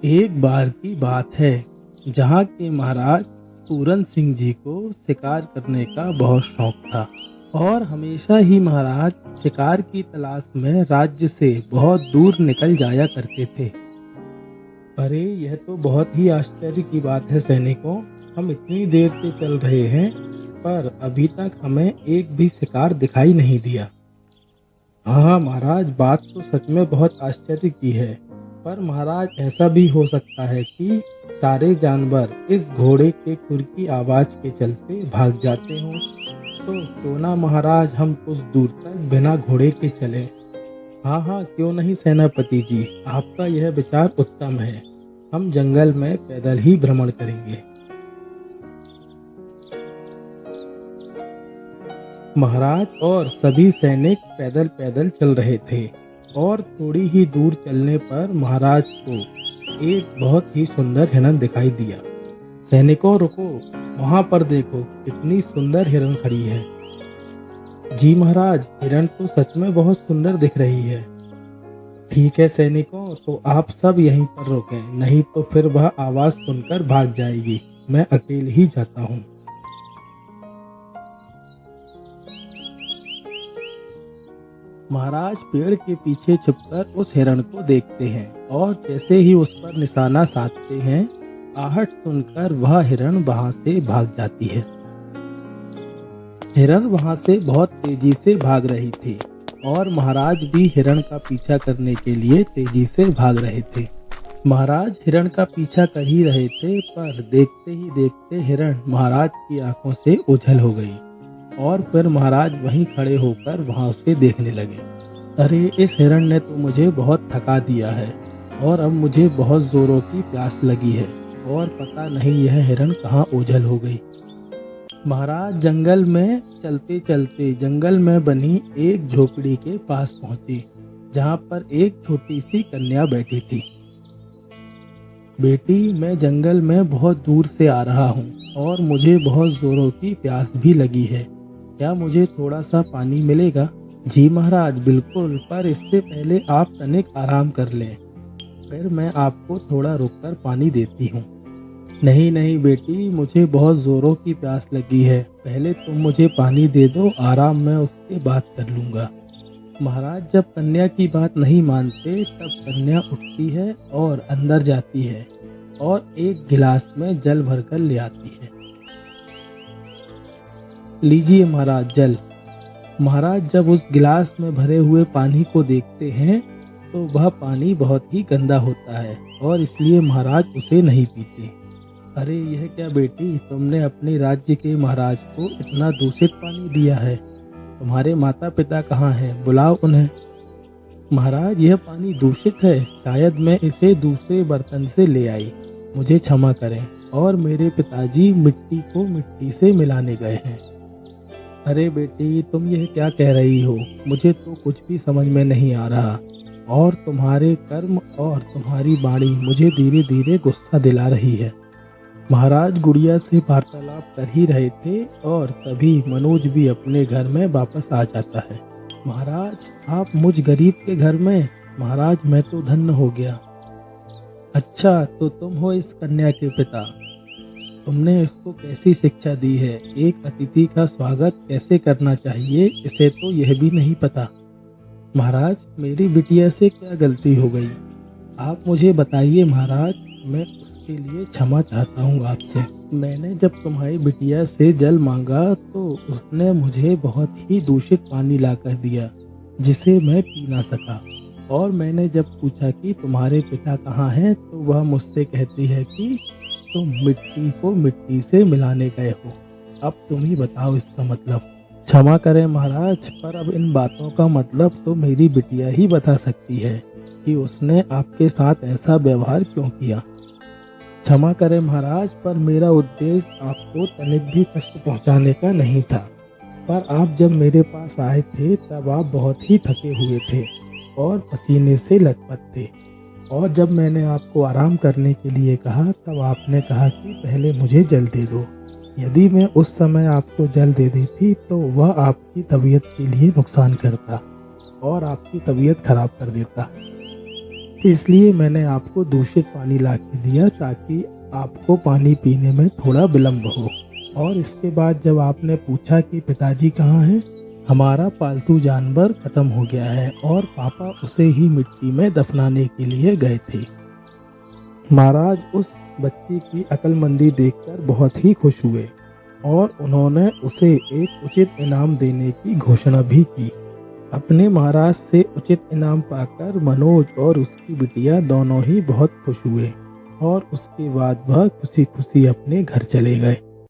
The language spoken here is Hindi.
एक बार की बात है जहाँ के महाराज पूरन सिंह जी को शिकार करने का बहुत शौक था और हमेशा ही महाराज शिकार की तलाश में राज्य से बहुत दूर निकल जाया करते थे। अरे यह तो बहुत ही आश्चर्य की बात है सैनिकों। हम इतनी देर से चल रहे हैं पर अभी तक हमें एक भी शिकार दिखाई नहीं दिया। हाँ महाराज, बात तो सच में बहुत आश्चर्य की है। पर महाराज ऐसा भी हो सकता है कि सारे जानवर इस घोड़े के खुर की आवाज़ के चलते भाग जाते हों। तो क्यों ना महाराज हम कुछ दूर तक बिना घोड़े के चलें। हाँ हाँ, क्यों नहीं सेनापति जी, आपका यह विचार उत्तम है। हम जंगल में पैदल ही भ्रमण करेंगे। महाराज और सभी सैनिक पैदल पैदल चल रहे थे और थोड़ी ही दूर चलने पर महाराज को एक बहुत ही सुंदर हिरन दिखाई दिया। सैनिकों रुको, वहां पर देखो कितनी सुंदर हिरन खड़ी है। जी महाराज, हिरन तो सच में बहुत सुंदर दिख रही है। ठीक है सैनिकों, तो आप सब यहीं पर रुकें, नहीं तो फिर वह आवाज़ सुनकर भाग जाएगी। मैं अकेले ही जाता हूँ। महाराज पेड़ के पीछे छुपकर उस हिरण को देखते हैं और जैसे ही उस पर निशाना साधते हैं, आहट सुनकर वह हिरण वहां से भाग जाती है। हिरण वहां से बहुत तेजी से भाग रही थी और महाराज भी हिरण का पीछा करने के लिए तेजी से भाग रहे थे। महाराज हिरण का पीछा कर ही रहे थे पर देखते ही देखते हिरण महाराज की आंखों से ओझल हो गई और फिर महाराज वहीं खड़े होकर वहां उसे देखने लगे। अरे इस हिरण ने तो मुझे बहुत थका दिया है और अब मुझे बहुत जोरों की प्यास लगी है और पता नहीं यह हिरण कहाँ ओझल हो गई। महाराज जंगल में चलते चलते जंगल में बनी एक झोपड़ी के पास पहुंचे जहां पर एक छोटी सी कन्या बैठी थी। बेटी, मैं जंगल में बहुत दूर से आ रहा हूं और मुझे बहुत जोरों की प्यास भी लगी है। क्या मुझे थोड़ा सा पानी मिलेगा? जी महाराज बिल्कुल, पर इससे पहले आप तनिक आराम कर लें, फिर मैं आपको थोड़ा रुककर पानी देती हूँ। नहीं नहीं बेटी, मुझे बहुत ज़ोरों की प्यास लगी है, पहले तुम मुझे पानी दे दो, आराम मैं उसके बाद कर लूँगा। महाराज जब कन्या की बात नहीं मानते तब कन्या उठती है और अंदर जाती है और एक गिलास में जल भरकर ले आती है। लीजिए महाराज जल। महाराज जब उस गिलास में भरे हुए पानी को देखते हैं तो वह पानी बहुत ही गंदा होता है और इसलिए महाराज उसे नहीं पीते। अरे यह क्या बेटी, तुमने अपने राज्य के महाराज को इतना दूषित पानी दिया है। तुम्हारे माता पिता कहाँ हैं? बुलाओ उन्हें। महाराज यह पानी दूषित है, शायद मैं इसे दूसरे बर्तन से ले आई, मुझे क्षमा करें। और मेरे पिताजी मिट्टी को मिट्टी से मिलाने गए हैं। अरे बेटी, तुम यह क्या कह रही हो? मुझे तो कुछ भी समझ में नहीं आ रहा और तुम्हारे कर्म और तुम्हारी वाणी मुझे धीरे धीरे गुस्सा दिला रही है। महाराज गुड़िया से वार्तालाप कर ही रहे थे और तभी मनोज भी अपने घर में वापस आ जाता है। महाराज आप मुझ गरीब के घर में? महाराज मैं तो धन्य हो गया। अच्छा, तो तुम हो इस कन्या के पिता। तुमने इसको कैसी शिक्षा दी है? एक अतिथि का स्वागत कैसे करना चाहिए, इसे तो यह भी नहीं पता। महाराज मेरी बिटिया से क्या गलती हो गई, आप मुझे बताइए महाराज, मैं उसके लिए क्षमा चाहता हूँ आपसे। मैंने जब तुम्हारी बिटिया से जल मांगा तो उसने मुझे बहुत ही दूषित पानी लाकर दिया जिसे मैं पी ना सका। और मैंने जब पूछा कि तुम्हारे पिता कहाँ हैं तो वह मुझसे कहती है कि तुम मिट्टी को मिट्टी से मिलाने गए हो। अब तुम ही बताओ इसका मतलब। क्षमा करें महाराज, पर अब इन बातों का मतलब तो मेरी बिटिया ही बता सकती है कि उसने आपके साथ ऐसा व्यवहार क्यों किया। क्षमा करें महाराज, पर मेरा उद्देश्य आपको तनिक भी कष्ट पहुंचाने का नहीं था। पर आप जब मेरे पास आए थे तब आप बहुत ही थके हुए थे और पसीने से लथपथ थे और जब मैंने आपको आराम करने के लिए कहा तब आपने कहा कि पहले मुझे जल दे दो। यदि मैं उस समय आपको जल दे देती तो वह आपकी तबीयत के लिए नुकसान करता और आपकी तबीयत खराब कर देता। इसलिए मैंने आपको दूषित पानी ला के दिया ताकि आपको पानी पीने में थोड़ा विलम्ब हो। और इसके बाद जब आपने पूछा कि पिताजी कहाँ हैं, हमारा पालतू जानवर खत्म हो गया है और पापा उसे ही मिट्टी में दफनाने के लिए गए थे। महाराज उस बच्चे की अक्लमंदी देखकर बहुत ही खुश हुए और उन्होंने उसे एक उचित इनाम देने की घोषणा भी की। अपने महाराज से उचित इनाम पाकर मनोज और उसकी बिटिया दोनों ही बहुत खुश हुए और उसके बाद वह खुशी खुशी अपने घर चले गए।